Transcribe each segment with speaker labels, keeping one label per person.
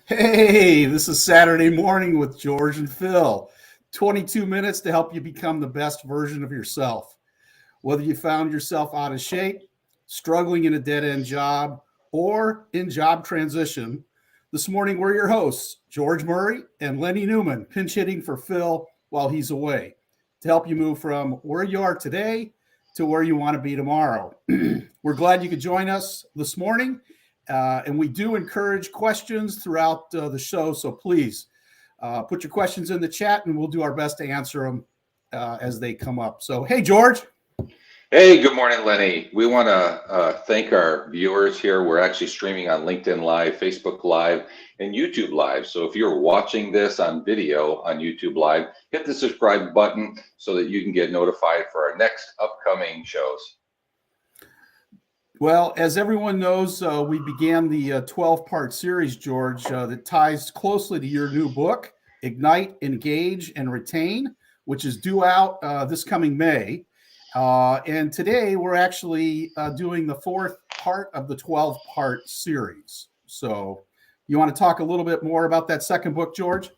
Speaker 1: Hey, this is Saturday morning with George and Phil. 22 minutes to help you become the best version of yourself. Whether you found yourself out of shape, struggling in a dead end job, or in job transition, this morning we're your hosts, George Murray and Lenny Newman, pinch hitting for Phil while he's away to help you move from where you are today to where you want to be tomorrow. We're glad you could join us this morning. And we do encourage questions throughout the show. So please put your questions in the chat and we'll do our best to answer them as they come up. So, hey, George.
Speaker 2: Hey, good morning, Lenny. We want to thank our viewers here. We're actually streaming on LinkedIn Live, Facebook Live, and YouTube Live. So if you're watching this on video on YouTube Live, hit the subscribe button so that you can get notified for our next upcoming shows.
Speaker 1: Well, as everyone knows, we began the 12-part series, George, that ties closely to your new book, Ignite, Engage, and Retain, which is due out this coming May. And today we're actually doing the fourth part of the 12-part series. So you want to talk a little bit more about that second book, George?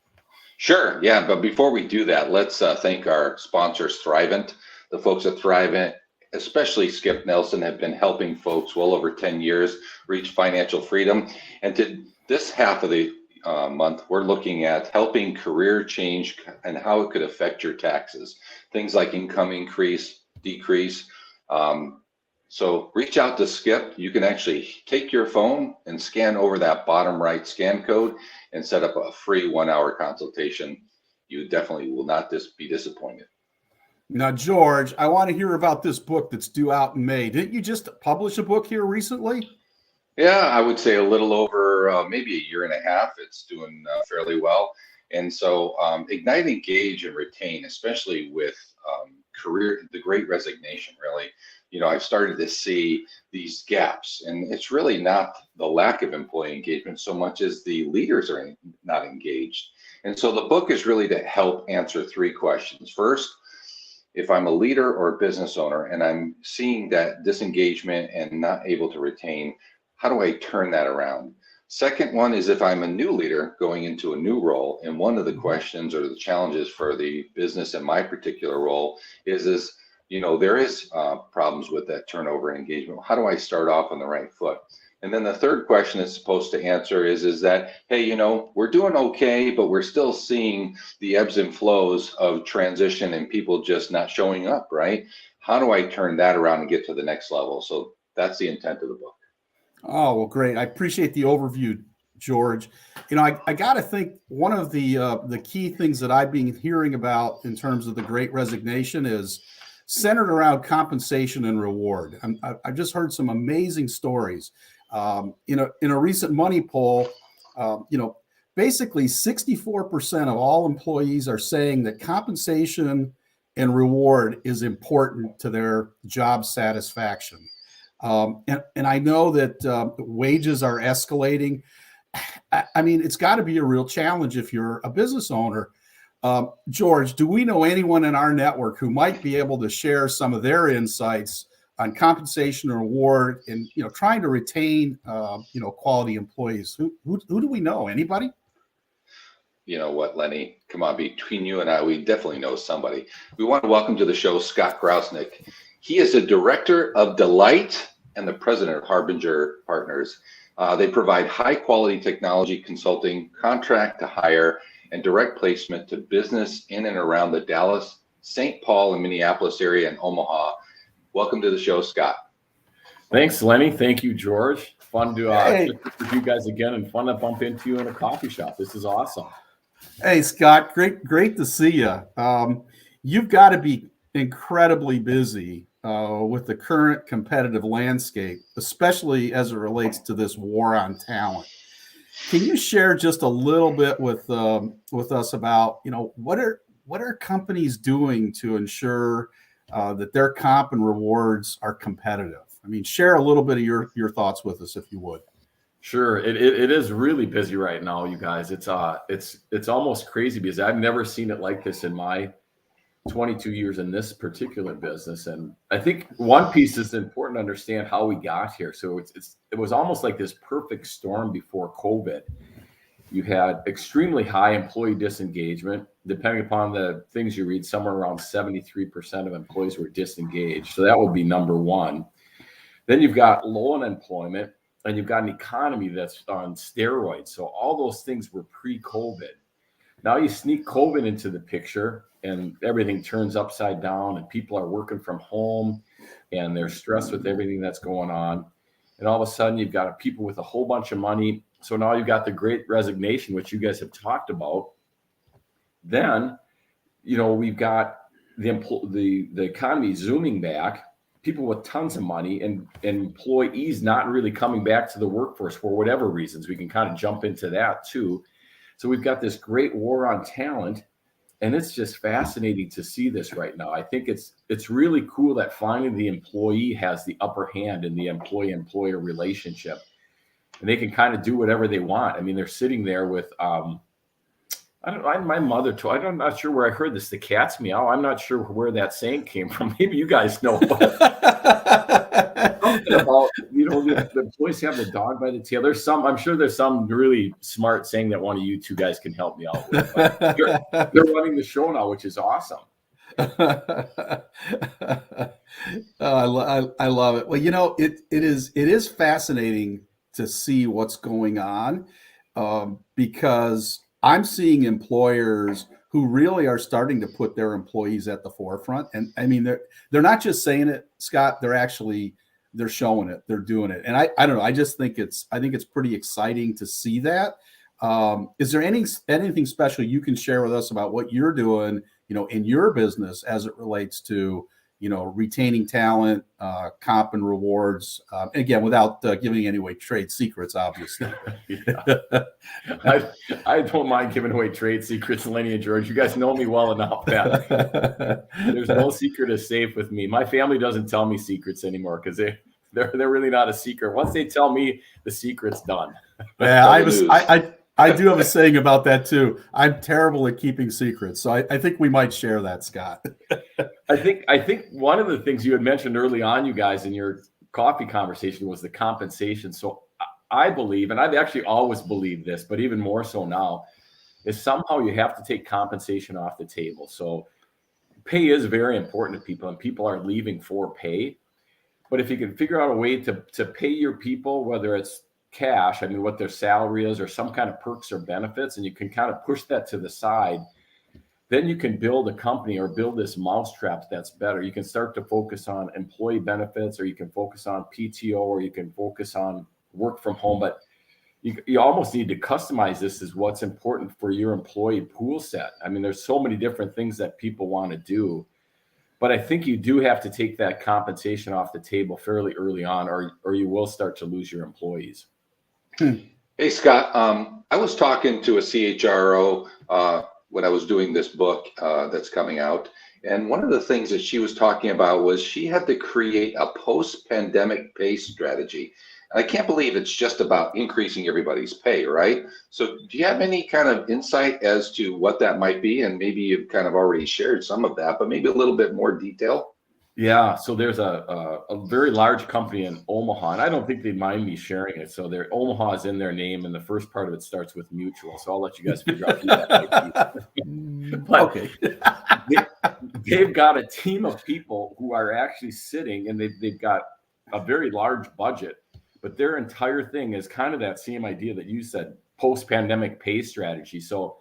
Speaker 2: Sure, yeah, but before we do that, let's thank our sponsors, Thrivent. The folks at Thrivent, especially Skip Nelson, have been helping folks well over 10 years reach financial freedom. And to this half of the month, we're looking at helping career change and how it could affect your taxes. Things like income increase, decrease. So reach out to Skip. You can actually take your phone and scan over that bottom right scan code and set up a free 1-hour consultation. You definitely will not be disappointed.
Speaker 1: Now, George, I want to hear about this book that's due out in May. Didn't you just publish a book here recently?
Speaker 2: Yeah, I would say a little over maybe a year and a half. It's doing fairly well. And so Ignite, Engage, and Retain, especially with the Great Resignation, really, I've started to see these gaps. And it's really not the lack of employee engagement so much as the leaders are not engaged. And so the book is really to help answer three questions. First, if I'm a leader or a business owner and I'm seeing that disengagement and not able to retain, how do I turn that around? Second one is if I'm a new leader going into a new role, and one of the questions or the challenges for the business in my particular role is there is problems with that turnover and engagement. How do I start off on the right foot? And then the third question it's supposed to answer is that, hey, we're doing okay, but we're still seeing the ebbs and flows of transition and people just not showing up, right? How do I turn that around and get to the next level? So that's the intent of the book.
Speaker 1: Oh, well, great. I appreciate the overview, George. I got to think one of the key things that I've been hearing about in terms of the Great Resignation is centered around compensation and reward. I've just heard some amazing stories. In a recent money poll, basically 64% of all employees are saying that compensation and reward is important to their job satisfaction. And I know that wages are escalating. I mean, it's got to be a real challenge if you're a business owner. George, do we know anyone in our network who might be able to share some of their insights on compensation and reward and trying to retain quality employees? Who do we know? Anybody?
Speaker 2: You know what, Lenny? Come on, between you and I, we definitely know somebody. We want to welcome to the show Scott Krausnick. He is the director of Delight and the president of Harbinger Partners. They provide high quality technology consulting, contract to hire, and direct placement to business in and around the Dallas, St. Paul, and Minneapolis area and Omaha. Welcome to the show, Scott.
Speaker 3: Thanks, Lenny. Thank you, George. Fun to with you guys again, and fun to bump into you in a coffee shop. This is awesome.
Speaker 1: Hey, Scott, great to see you. You've got to be incredibly busy with the current competitive landscape, especially as it relates to this war on talent. Can you share just a little bit with us about what are companies doing to ensure that their comp and rewards are competitive? I mean, share a little bit of your thoughts with us, if you would.
Speaker 3: Sure. It is really busy right now, you guys. It's almost crazy because I've never seen it like this in my 22 years in this particular business. And I think one piece is important to understand how we got here. So it was almost like this perfect storm before COVID. You had extremely high employee disengagement. Depending upon the things you read, somewhere around 73% of employees were disengaged. So that would be number one. Then you've got low unemployment, and you've got an economy that's on steroids. So all those things were pre-COVID. Now you sneak COVID into the picture, and everything turns upside down, and people are working from home, and they're stressed with everything that's going on. And all of a sudden, you've got people with a whole bunch of money. So now you've got the Great Resignation, which you guys have talked about. Then, we've got the economy zooming back, people with tons of money, and employees not really coming back to the workforce for whatever reasons. We can kind of jump into that too. So we've got this great war on talent, and it's just fascinating to see this right now. I think it's really cool that finally the employee has the upper hand in the employee-employer relationship, and they can kind of do whatever they want. I mean, they're sitting there with my mother told, I'm not sure where I heard this, the cat's meow. I'm not sure where that saying came from. Maybe you guys know. But something about, the employees have the dog by the tail. I'm sure there's some really smart saying that one of you two guys can help me out with. But they're running the show now, which is awesome.
Speaker 1: I love it. Well, it is fascinating to see what's going on, because I'm seeing employers who really are starting to put their employees at the forefront. And I mean, they're not just saying it, Scott, they're showing it, they're doing it. And I don't know, I think it's pretty exciting to see that. Is there anything special you can share with us about what you're doing, in your business as it relates to, retaining talent, comp and rewards, again, without giving away trade secrets, obviously.
Speaker 3: I don't mind giving away trade secrets, Lenny and George. You guys know me well enough that there's no secret is safe with me. My family doesn't tell me secrets anymore because they're really not a secret. Once they tell me, the secret's done.
Speaker 1: Yeah, I do have a saying about that too. I'm terrible at keeping secrets, so I think we might share that, Scott.
Speaker 3: I think one of the things you had mentioned early on, you guys, in your coffee conversation was the compensation. So I believe, and I've actually always believed this, but even more so now, is somehow you have to take compensation off the table. So pay is very important to people, and people are leaving for pay. But if you can figure out a way to pay your people, whether it's cash, I mean, what their salary is, or some kind of perks or benefits, and you can kind of push that to the side, then you can build a company or build this mousetrap that's better. You can start to focus on employee benefits, or you can focus on PTO, or you can focus on work from home. But you almost need to customize this as what's important for your employee pool set. I mean, there's so many different things that people want to do, but I think you do have to take that compensation off the table fairly early on, or you will start to lose your employees.
Speaker 2: Hey, Scott, I was talking to a CHRO when I was doing this book that's coming out. And one of the things that she was talking about was she had to create a post-pandemic pay strategy. And I can't believe it's just about increasing everybody's pay, right? So do you have any kind of insight as to what that might be? And maybe you've kind of already shared some of that, but maybe a little bit more detail.
Speaker 3: Yeah, so there's a very large company in Omaha, and I don't think they'd mind me sharing it. So Omaha is in their name, and the first part of it starts with mutual. So I'll let you guys figure out who that might be. But
Speaker 1: Okay.
Speaker 3: they've got a team of people who are actually sitting, and they've got a very large budget, but their entire thing is kind of that same idea that you said, post-pandemic pay strategy. So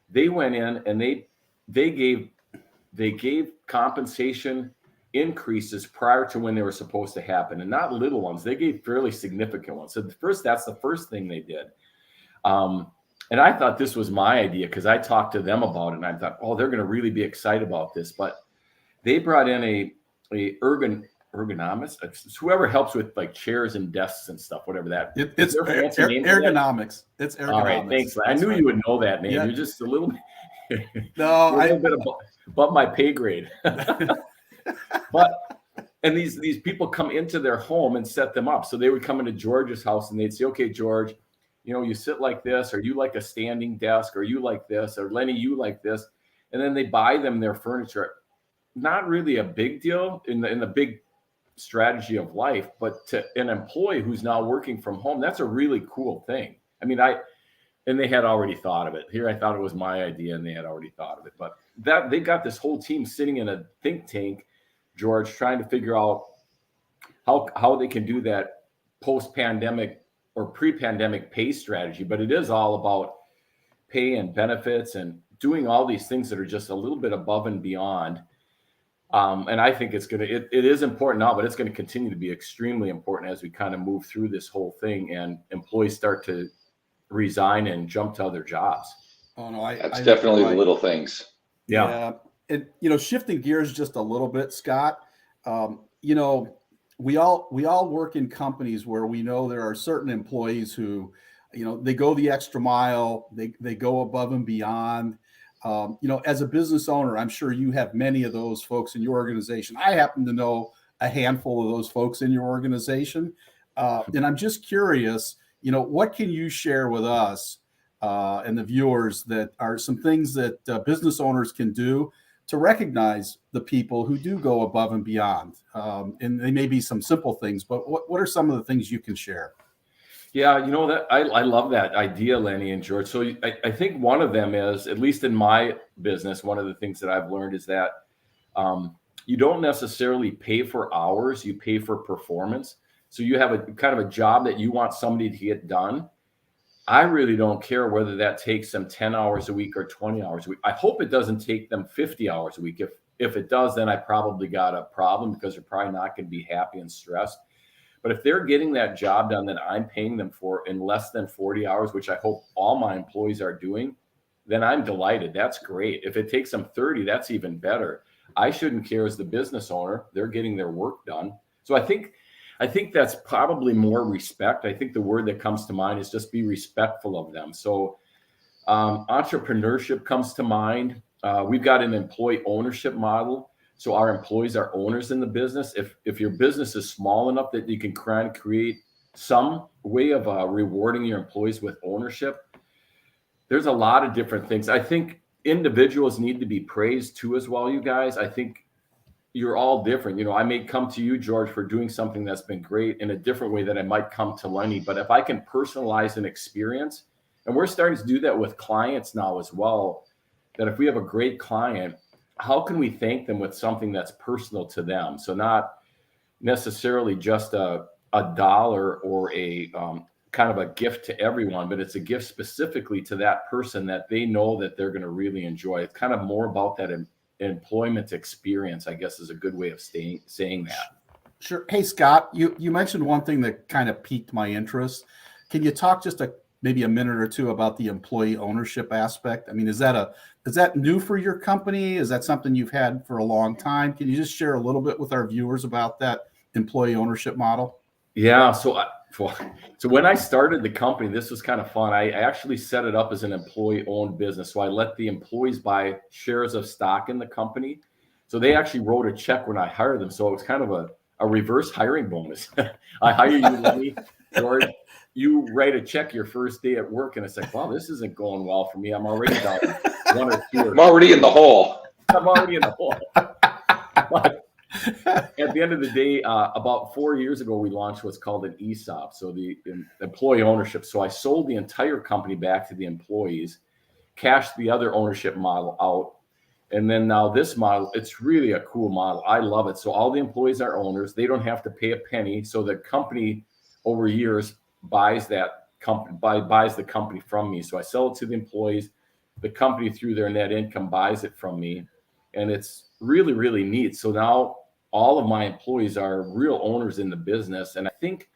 Speaker 3: they went in and they gave compensation increases prior to when they were supposed to happen, and not little ones. They gave fairly significant ones. So that's the first thing they did. And I thought this was my idea because I talked to them about it, and I thought, oh, they're going to really be excited about this. But they brought in a ergonomics, whoever helps with like chairs and desks and stuff, whatever that.
Speaker 1: It's ergonomics. It's ergonomics.
Speaker 3: All right, thanks. I knew you would know that name. Yeah. You're just a little.
Speaker 1: No,
Speaker 3: a little bit above my pay grade. And these people come into their home and set them up. So they would come into George's house and they'd say, okay, George, you sit like this, or you like a standing desk, or you like this, or Lenny, you like this. And then they buy them their furniture. Not really a big deal in the big strategy of life, but to an employee who's now working from home, that's a really cool thing. I mean, and they had already thought of it. Here, I thought it was my idea, and they had already thought of it. But that they got this whole team sitting in a think tank, George, trying to figure out how they can do that post-pandemic or pre-pandemic pay strategy. But it is all about pay and benefits and doing all these things that are just a little bit above and beyond. And I think it is important now, but it's going to continue to be extremely important as we kind of move through this whole thing and employees start to resign and jump to other jobs.
Speaker 1: Oh no,
Speaker 2: That's definitely the little things.
Speaker 1: Yeah. And shifting gears just a little bit, Scott, we all work in companies where we know there are certain employees who, they go the extra mile, they go above and beyond. As a business owner, I'm sure you have many of those folks in your organization. I happen to know a handful of those folks in your organization. And I'm just curious, what can you share with us and the viewers that are some things that business owners can do to recognize the people who do go above and beyond? And they may be some simple things, but what are some of the things you can share?
Speaker 3: Yeah, that I love that idea, Lenny and George. So I think one of them is, at least in my business, one of the things that I've learned is that you don't necessarily pay for hours, you pay for performance. So you have a kind of a job that you want somebody to get done. I really don't care whether that takes them 10 hours a week or 20 hours a week. I hope it doesn't take them 50 hours a week. If it does, then I probably got a problem, because they're probably not going to be happy and stressed. But if they're getting that job done that I'm paying them for in less than 40 hours, which I hope all my employees are doing, then I'm delighted. That's great. If it takes them 30, that's even better. I shouldn't care as the business owner. They're getting their work done. So I think that's probably more respect. I think the word that comes to mind is just be respectful of them. So entrepreneurship comes to mind. We've got an employee ownership model. So our employees are owners in the business. If your business is small enough that you can create some way of rewarding your employees with ownership, there's a lot of different things. I think individuals need to be praised too as well, you guys. I think you're all different. I may come to you, George, for doing something that's been great in a different way that I might come to Lenny. But if I can personalize an experience, and we're starting to do that with clients now as well, that if we have a great client, how can we thank them with something that's personal to them? So not necessarily just a dollar or a kind of a gift to everyone, but it's a gift specifically to that person that they know that they're going to really enjoy. It's kind of more about that employment experience, I guess, is a good way of saying that.
Speaker 1: Sure. Hey, Scott, you mentioned one thing that kind of piqued my interest. Can you talk just maybe a minute or two about the employee ownership aspect? I mean, is that new for your company? Is that something you've had for a long time? Can you just share a little bit with our viewers about that employee ownership model?
Speaker 3: Yeah. So when I started the company, this was kind of fun. I actually set it up as an employee-owned business. So I let the employees buy shares of stock in the company. So they actually wrote a check when I hired them. So it was kind of a reverse hiring bonus. I hire you, Lenny, George. You write a check your first day at work, and it's like, wow, this isn't going well for me. I'm already down one or two.
Speaker 2: I'm already in the hole.
Speaker 3: But at the end of the day, about 4 years ago, we launched what's called an ESOP, so the employee ownership. So I sold the entire company back to the employees, cashed the other ownership model out, and then now this model, it's really a cool model. I love it. So all the employees are owners. They don't have to pay a penny. So the company over years buys the company from me. So I sell it to the employees. The company, through their net income, buys it from me, and it's really, really neat. So now all of my employees are real owners in the business, and I think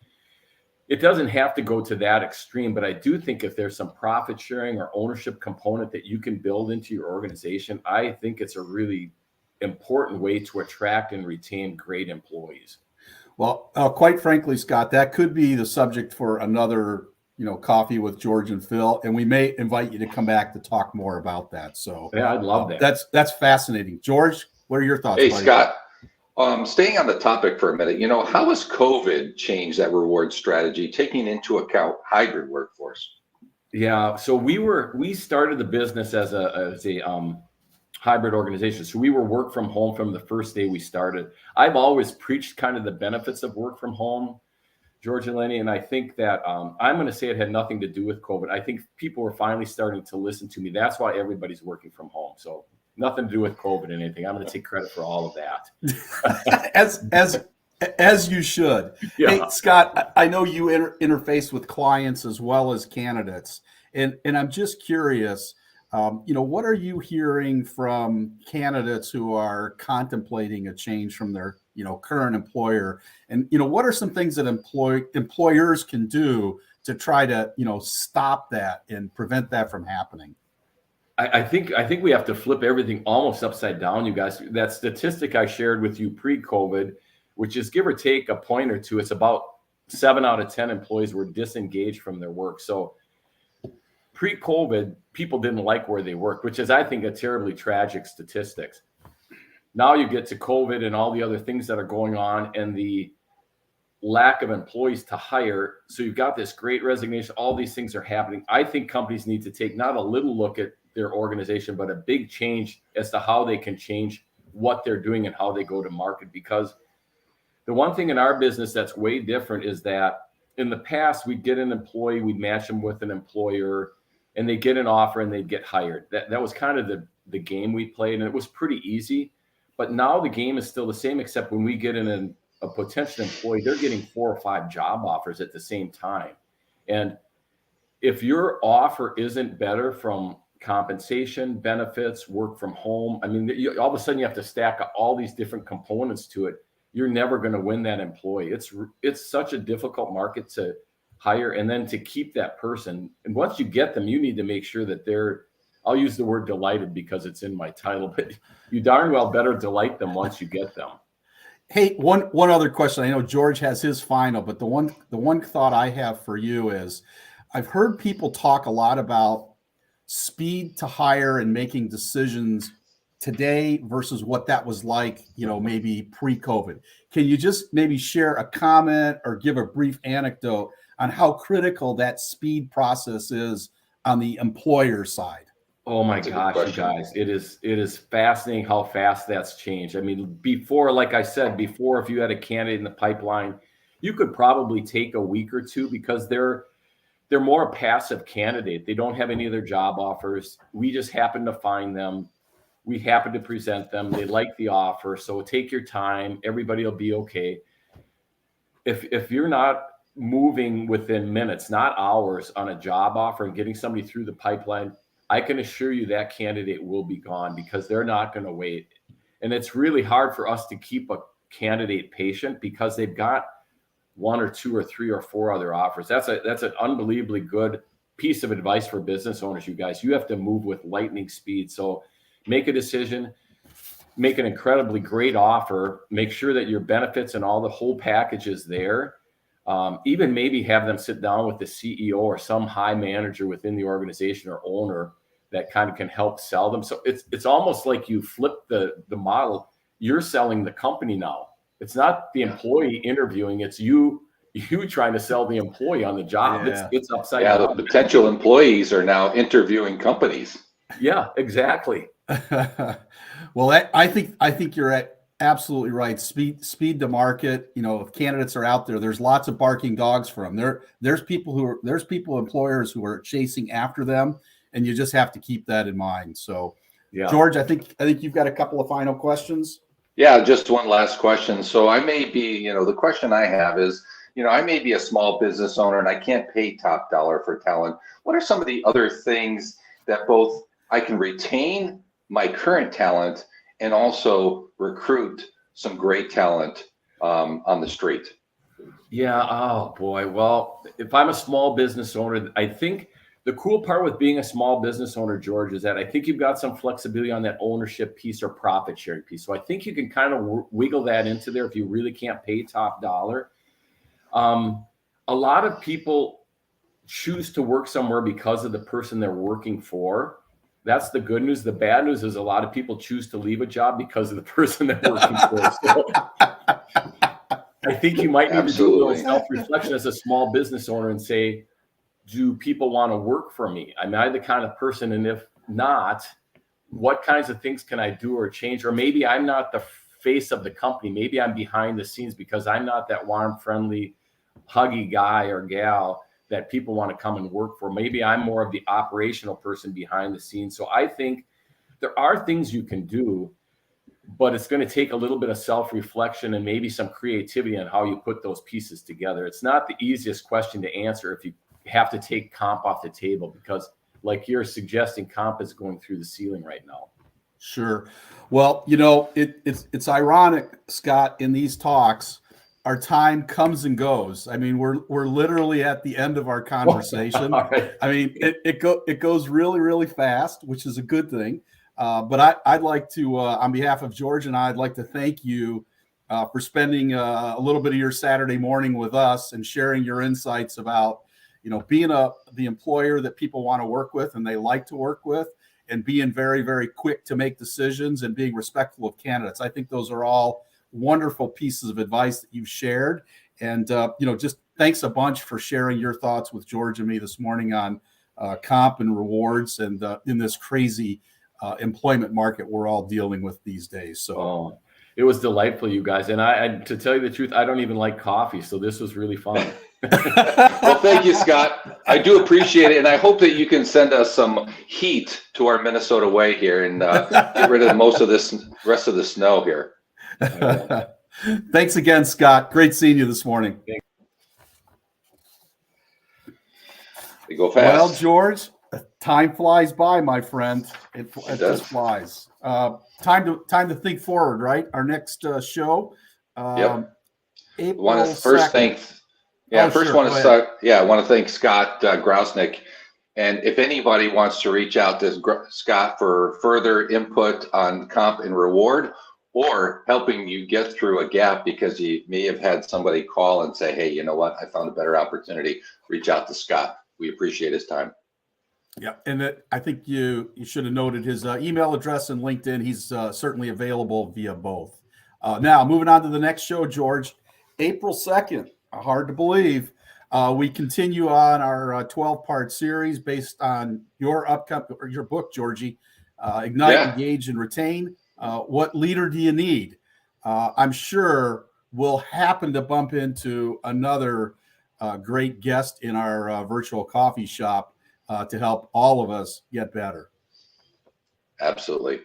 Speaker 3: it doesn't have to go to that extreme, but I do think if there's some profit sharing or ownership component that you can build into your organization, I think it's a really important way to attract and retain great employees.
Speaker 1: Well, quite frankly, Scott, that could be the subject for another, coffee with George and Phil, and we may invite you to come back to talk more about that. So
Speaker 3: yeah, I'd love that.
Speaker 1: That's fascinating. George, what are your thoughts?
Speaker 2: Hey,
Speaker 1: buddy?
Speaker 2: Scott, staying on the topic for a minute, how has COVID changed that reward strategy, taking into account hybrid workforce?
Speaker 3: Yeah, so we started the business as a hybrid organization. So we were work from home from the first day we started. I've always preached kind of the benefits of work from home, George and Lenny, and I think that I'm going to say it had nothing to do with COVID. I think people were finally starting to listen to me. That's why everybody's working from home. So nothing to do with COVID or anything. I'm going to take credit for all of that.
Speaker 1: as you should.
Speaker 3: Yeah.
Speaker 1: Hey, Scott, I know you interface with clients as well as candidates, and I'm just curious. What are you hearing from candidates who are contemplating a change from their, current employer? And, what are some things that employers can do to try to, stop that and prevent that from happening?
Speaker 3: I think we have to flip everything almost upside down, you guys. That statistic I shared with you pre-COVID, which is give or take a point or two, it's about 7 out of 10 employees were disengaged from their work. So pre-COVID, people didn't like where they worked, which is, I think, a terribly tragic statistics. Now you get to COVID and all the other things that are going on and the lack of employees to hire. So you've got this great resignation. All these things are happening. I think companies need to take not a little look at their organization, but a big change as to how they can change what they're doing and how they go to market. Because the one thing in our business that's way different is that in the past, we'd get an employee, we'd match them with an employer, and they get an offer and they'd get hired. That was kind of the game we played, and it was pretty easy. But now the game is still the same, except when we get in a potential employee, they're getting 4 or 5 job offers at the same time. And if your offer isn't better from compensation, benefits, work from home, I mean, all of a sudden you have to stack all these different components to it. You're never going to win that employee. It's such a difficult market to hire and then to keep that person. And once you get them, you need to make sure that I'll use the word delighted because it's in my title, but you darn well better delight them once you get them.
Speaker 1: Hey, one other question. I know George has his final, but the one thought I have for you is I've heard people talk a lot about speed to hire and making decisions today versus what that was like, maybe pre-COVID. Can you just maybe share a comment or give a brief anecdote on how critical that speed process is on the employer side?
Speaker 3: Oh my gosh, you guys, it is fascinating how fast that's changed. I mean, before, like I said, before, if you had a candidate in the pipeline, you could probably take a week or two because they're more a passive candidate. They don't have any other job offers. We just happen to find them. We happen to present them. They like the offer. So take your time. Everybody will be okay. If you're not moving within minutes, not hours on a job offer and getting somebody through the pipeline, I can assure you that candidate will be gone because they're not going to wait. And it's really hard for us to keep a candidate patient because they've got 1 or 2 or 3 or 4 other offers. That's an unbelievably good piece of advice for business owners, you guys. You have to move with lightning speed. So make a decision, make an incredibly great offer, make sure that your benefits and all the whole package is there. Even maybe have them sit down with the CEO or some high manager within the organization or owner that kind of can help sell them. So it's almost like you flip the model. You're selling the company now. It's not the employee interviewing. It's you trying to sell the employee on the job.
Speaker 1: Yeah.
Speaker 3: It's upside down.
Speaker 2: Yeah, the potential employees are now interviewing companies.
Speaker 3: Yeah, exactly.
Speaker 1: Well, I think you're absolutely right. Speed to market. If candidates are out there, there's lots of barking dogs for them. There's employers who are chasing after them, and you just have to keep that in mind. So, yeah. George, I think you've got a couple of final questions.
Speaker 2: Yeah, just one last question. So I may be, the question I have is, I may be a small business owner and I can't pay top dollar for talent. What are some of the other things that both I can retain my current talent and also recruit some great talent on the street?
Speaker 3: Yeah. Oh boy. Well, if I'm a small business owner, I think the cool part with being a small business owner, George, is that I think you've got some flexibility on that ownership piece or profit sharing piece. So I think you can kind of wiggle that into there if you really can't pay top dollar. A lot of people choose to work somewhere because of the person they're working for. That's the good news. The bad news is a lot of people choose to leave a job because of the person they're working for. So I think you might need to do a little self-reflection as a small business owner and say, do people want to work for me? Am I the kind of person? And if not, what kinds of things can I do or change? Or maybe I'm not the face of the company. Maybe I'm behind the scenes because I'm not that warm, friendly huggy guy or gal that people want to come and work for. Maybe I'm more of the operational person behind the scenes. So I think there are things you can do, but it's going to take a little bit of self-reflection and maybe some creativity on how you put those pieces together. It's not the easiest question to answer if you have to take comp off the table, because like you're suggesting, comp is going through the ceiling right now.
Speaker 1: Sure. Well, you know, it's ironic, Scott, in these talks, our time comes and goes. I mean, we're literally at the end of our conversation.
Speaker 3: Right.
Speaker 1: I mean, it goes really, really fast, which is a good thing. But I'd like to, on behalf of George and I'd like to thank you for spending a little bit of your Saturday morning with us and sharing your insights about, you know, being the employer that people want to work with and they like to work with, and being very, very quick to make decisions and being respectful of candidates. I think those are all wonderful pieces of advice that you've shared. And, you know, just thanks a bunch for sharing your thoughts with George and me this morning on comp and rewards and in this crazy employment market we're all dealing with these days. So
Speaker 3: it was delightful, you guys. And I to tell you the truth, I don't even like coffee. So this was really fun.
Speaker 2: Well, thank you, Scott. I do appreciate it. And I hope that you can send us some heat to our Minnesota way here and get rid of most of this rest of the snow here.
Speaker 1: Thanks again, Scott. Great seeing you this morning.
Speaker 2: They go fast.
Speaker 1: Well, George, time flies by, my friend. It just flies. Time to think forward, right? Our next show.
Speaker 2: Yep.
Speaker 1: April
Speaker 2: Want to first
Speaker 1: 2nd.
Speaker 2: thank. Yeah,
Speaker 1: Oh,
Speaker 2: first
Speaker 1: sure.
Speaker 2: want to start. Yeah, I want to thank Scott Grousnick. And if anybody wants to reach out to Scott for further input on comp and reward, or helping you get through a gap because you may have had somebody call and say, hey, you know what, I found a better opportunity, reach out to Scott. We appreciate his time.
Speaker 1: Yeah, and I think you should have noted his email address and LinkedIn. He's certainly available via both. Now, moving on to the next show, George, April 2nd. Hard to believe. We continue on our 12-part series based on your book, Georgie, Ignite, Engage, and Retain. What leader do you need? I'm sure we'll happen to bump into another great guest in our virtual coffee shop to help all of us get better.
Speaker 2: Absolutely.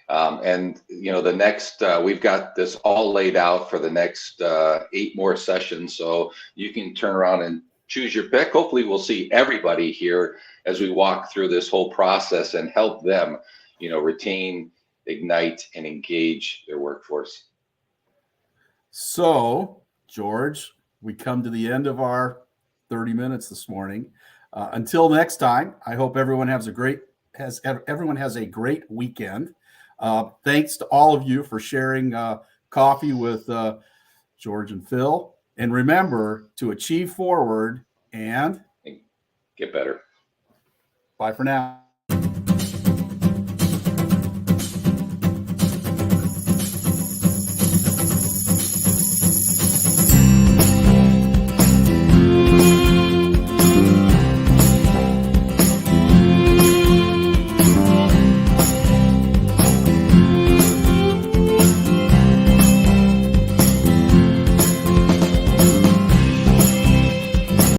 Speaker 2: And, you know, the next, we've got this all laid out for the next 8 more sessions. So you can turn around and choose your pick. Hopefully we'll see everybody here as we walk through this whole process and help them, you know, retain, ignite, and engage their workforce.
Speaker 1: So, George, we come to the end of our 30 minutes this morning. Until next time, I hope everyone has a great weekend. Thanks to all of you for sharing coffee with George and Phil. And remember to achieve forward and
Speaker 2: get better.
Speaker 1: Bye for now.